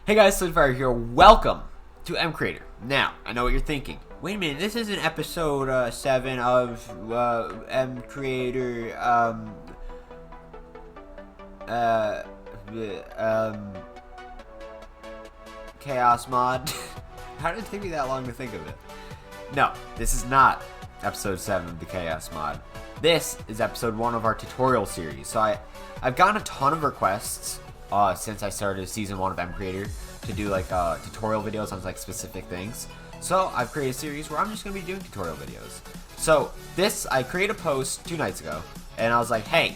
Hey guys, Slimfire here. Welcome to MCreator. Now, I know what you're thinking. Wait a minute, this isn't episode 7 of MCreator, Chaos Mod. How did it take me that long to think of it? No, this is not episode 7 of the Chaos Mod. This is episode 1 of our tutorial series. So I've gotten a ton of requests since I started season 1 of MCreator to do like tutorial videos on like specific things. So I've created a series where I'm just gonna be doing tutorial videos. So I created a post 2 nights ago, and I was like, hey,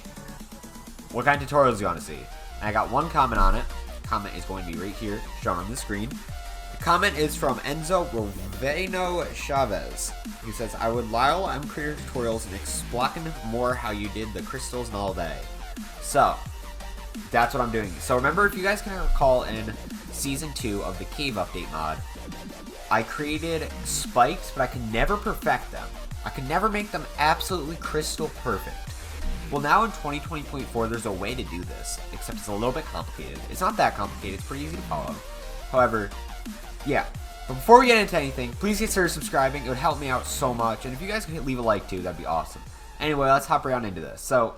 what kind of tutorials do you want to see? And I got one comment on it. The comment is going to be right here, shown on the screen. The comment is from Enzo Roveno Chavez. He says, I would allow MCreator tutorials and explain more how you did the crystals and all day. So that's what I'm doing. So remember, if you guys can recall, in season 2 of the cave update mod, I created spikes, but I could never perfect them. I could never make them absolutely crystal perfect. Well, now in 2020.4, there's a way to do this, except it's a little bit complicated. It's not that complicated, it's pretty easy to follow. However, yeah. But before we get into anything, please consider subscribing. It would help me out so much. And if you guys could leave a like too, that'd be awesome. Anyway, let's hop right on into this. So,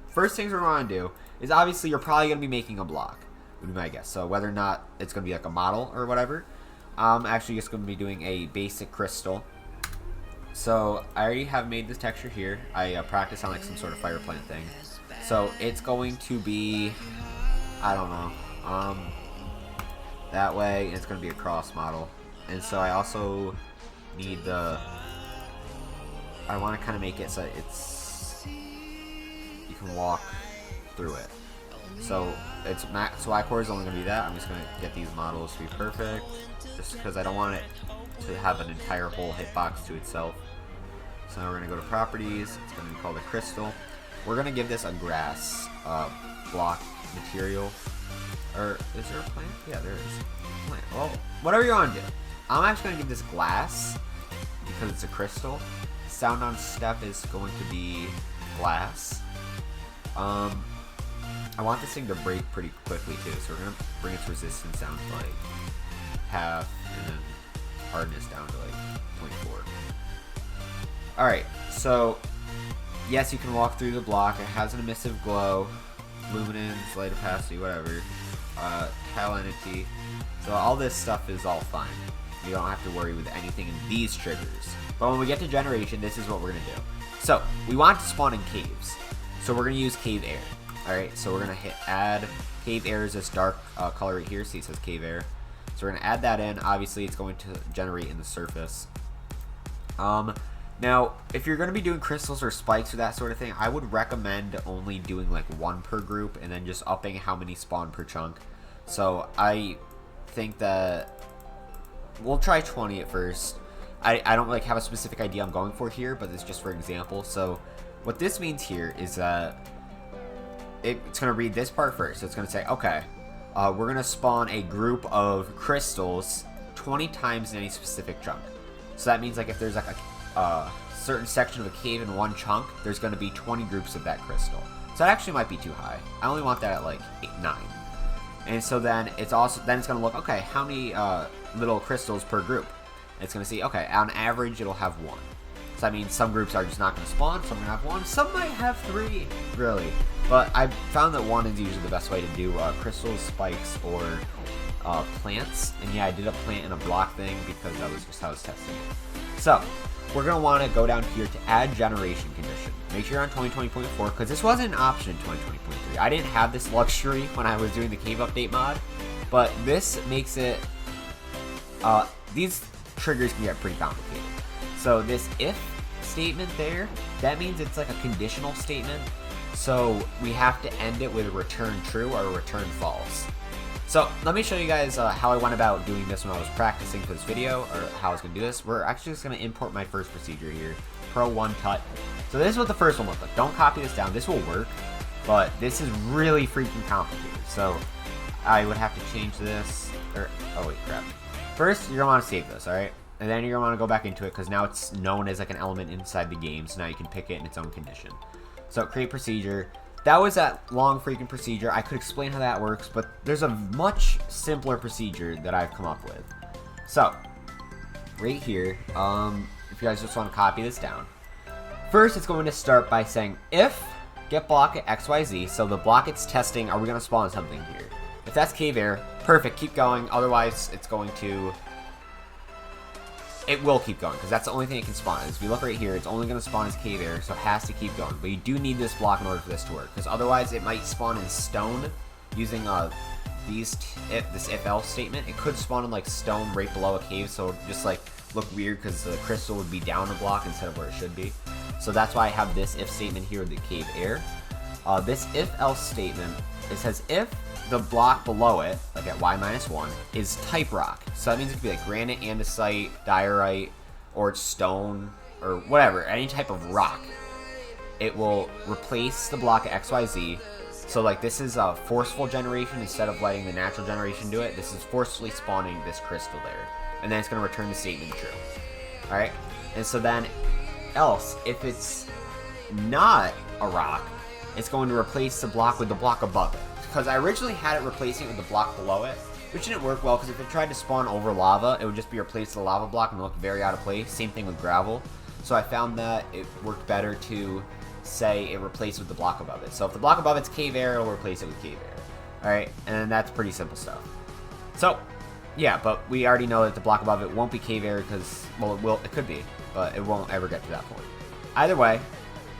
first things we're going to do is, obviously you're probably going to be making a block, would be my guess. So whether or not it's going to be like a model or whatever, I'm actually just going to be doing a basic crystal. So I already have made this texture here. I practiced on like some sort of fire plant thing. So it's going to be, I don't know, that way. It's going to be a cross model. And so I also need I want to kind of make it so you can walk through it. So it's max. So Y-core is only going to be that. I'm just going to get these models to be perfect, just because I don't want it to have an entire whole hitbox to itself. So now we're going to go to properties. It's going to be called a crystal. We're going to give this a grass block material. Or is there a plant? Yeah, there is. Plant. Well, whatever you want to do. I'm actually going to give this glass because it's a crystal. Sound on step is going to be glass. I want this thing to break pretty quickly too, so we're going to bring its resistance down to like half, and then hardness down to like 0.4. Alright, so yes, you can walk through the block. It has an emissive glow, luminance, light opacity, whatever, cal entity. So all this stuff is all fine. You don't have to worry with anything in these triggers. But when we get to generation, this is what we're going to do. So we want to spawn in caves. So we're going to use cave air. Alright, so we're going to hit add. Cave air is this dark color right here. See, it says cave air. So we're going to add that in. Obviously, it's going to generate in the surface. Now, if you're going to be doing crystals or spikes or that sort of thing, I would recommend only doing like 1 per group and then just upping how many spawn per chunk. So I think that we'll try 20 at first. I don't like have a specific idea I'm going for here, but it's just for example. So what this means here is that it's going to read this part first. So it's going to say, okay, we're going to spawn a group of crystals 20 times in any specific chunk. So that means like if there's like a certain section of a cave in 1 chunk, there's going to be 20 groups of that crystal. So that actually might be too high. I only want that at like 8, 9. And so then it's going to look, okay, how many little crystals per group? It's going to see, okay, on average it'll have 1. So that means some groups are just not going to spawn, some are going to have 1, some might have 3, really. But I found that 1 is usually the best way to do crystals, spikes, or plants. And yeah, I did a plant and a block thing because that was just how I was testing it. So we're going to want to go down here to add generation condition. Make sure you're on 2020.4 because this wasn't an option in 2020.3. I didn't have this luxury when I was doing the cave update mod, but this makes it, these triggers can get pretty complicated. So this if statement there, that means it's like a conditional statement. So we have to end it with a return true or a return false. So let me show you guys how I went about doing this when I was practicing for this video, or how I was going to do this. We're actually just going to import my first procedure here, Pro 1 Tut. So this is what the first one looks like. Don't copy this down. This will work, but this is really freaking complicated. So I would have to change this, or, oh wait, crap. First, you're going to want to save this, alright? And then you're going to want to go back into it because now it's known as like an element inside the game, so now you can pick it in its own condition. So create procedure. that was that long freaking procedure. I could explain how that works, but there's a much simpler procedure that I've come up with. So, right here, if you guys just want to copy this down. First, it's going to start by saying if get block at XYZ, so the block it's testing, are we going to spawn something here? If that's cave air, perfect, keep going. Otherwise, it will keep going, because that's the only thing it can spawn. As we look right here, it's only going to spawn as cave air, so it has to keep going. But you do need this block in order for this to work, because otherwise it might spawn in stone using this if-else statement. It could spawn in like stone right below a cave, so it would just like look weird because the crystal would be down a block instead of where it should be. So that's why I have this if statement here with the cave air. This if-else statement, it says if the block below it, like at y-1, is type rock. So that means it could be like granite, andesite, diorite, or stone, or whatever, any type of rock. It will replace the block at XYZ. So like this is a forceful generation instead of letting the natural generation do it. This is forcefully spawning this crystal there. And then it's going to return the statement true. Alright? And so then else, if it's not a rock, it's going to replace the block with the block above it. Because I originally had it replacing it with the block below it, which didn't work well, because if it tried to spawn over lava, it would just be replaced with the lava block and look very out of place. Same thing with gravel. So I found that it worked better to say it replaced with the block above it. So if the block above it's cave air, it'll replace it with cave air. Alright, and that's pretty simple stuff. So, yeah, but we already know that the block above it won't be cave air because, well, it could be, but it won't ever get to that point. Either way,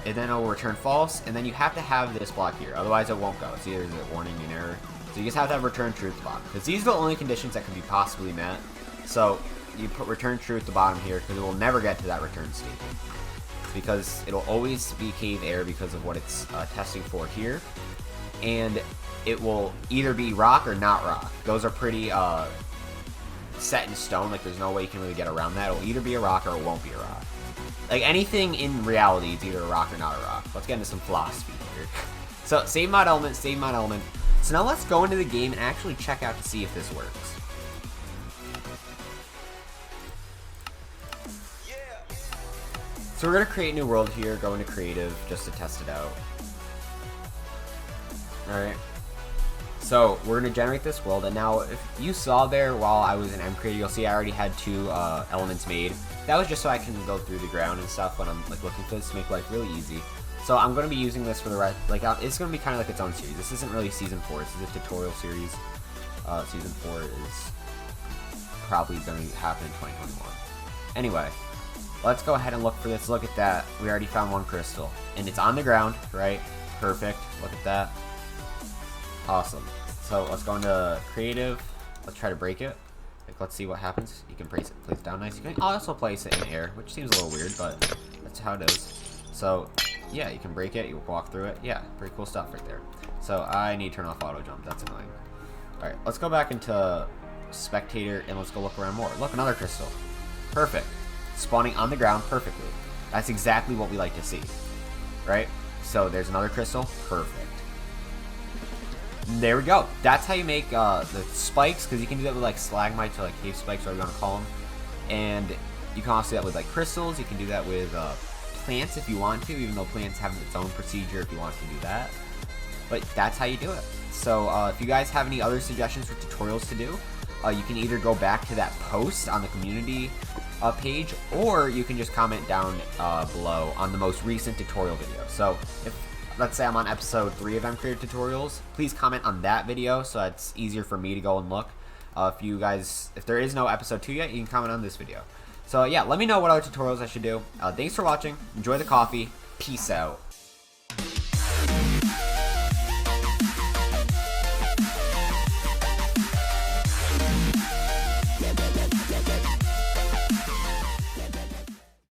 and then it will return false, and then you have to have this block here, otherwise it won't go. It's either a warning and error. So you just have to have return true at the bottom, because these are the only conditions that can be possibly met. So you put return true at the bottom here, because it will never get to that return statement, because it'll always be cave air because of what it's testing for here, and it will either be rock or not rock. Those are pretty set in stone, like there's no way you can really get around that. It'll either be a rock or it won't be a rock. Like anything in reality is either a rock or not a rock. Let's get into some philosophy here. So save mod element, save mod element. So now let's go into the game and actually check out to see if this works. So we're going to create a new world here, go into creative just to test it out. Alright. So we're going to generate this world, and now if you saw there while I was in MCreator, you'll see I already had 2 elements made. That was just so I can go through the ground and stuff when I'm like looking for this to make life really easy. So I'm going to be using this for the rest, like it's going to be kind of like its own series. This isn't really season 4, this is a tutorial series. Season 4 is probably going to happen in 2021. Anyway, let's go ahead and look for this. Look at that, we already found 1 crystal, and it's on the ground, right? Perfect, look at that. Awesome. So let's go into creative. Let's try to break it. Like, let's see what happens. You can place it down nice. You can also place it in air, which seems a little weird, but that's how it is. So yeah, you can break it. You walk through it. Yeah, pretty cool stuff right there. So I need to turn off auto jump. That's annoying. All right, let's go back into spectator and let's go look around more. Look, another crystal. Perfect. Spawning on the ground perfectly. That's exactly what we like to see, right? So there's another crystal. Perfect. There we go. That's how you make the spikes, because you can do that with like stalagmites or like cave spikes, whatever you want to call them. And you can also do that with like crystals. You can do that with plants if you want to, even though plants have its own procedure if you want to do that. But that's how you do it. So if you guys have any other suggestions for tutorials to do, you can either go back to that post on the community page, or you can just comment down below on the most recent tutorial video. So if let's say I'm on episode 3 of MCreator tutorials, please comment on that video so it's easier for me to go and look. If there is no episode 2 yet, you can comment on this video. So yeah, let me know what other tutorials I should do. Thanks for watching. Enjoy the coffee. Peace out.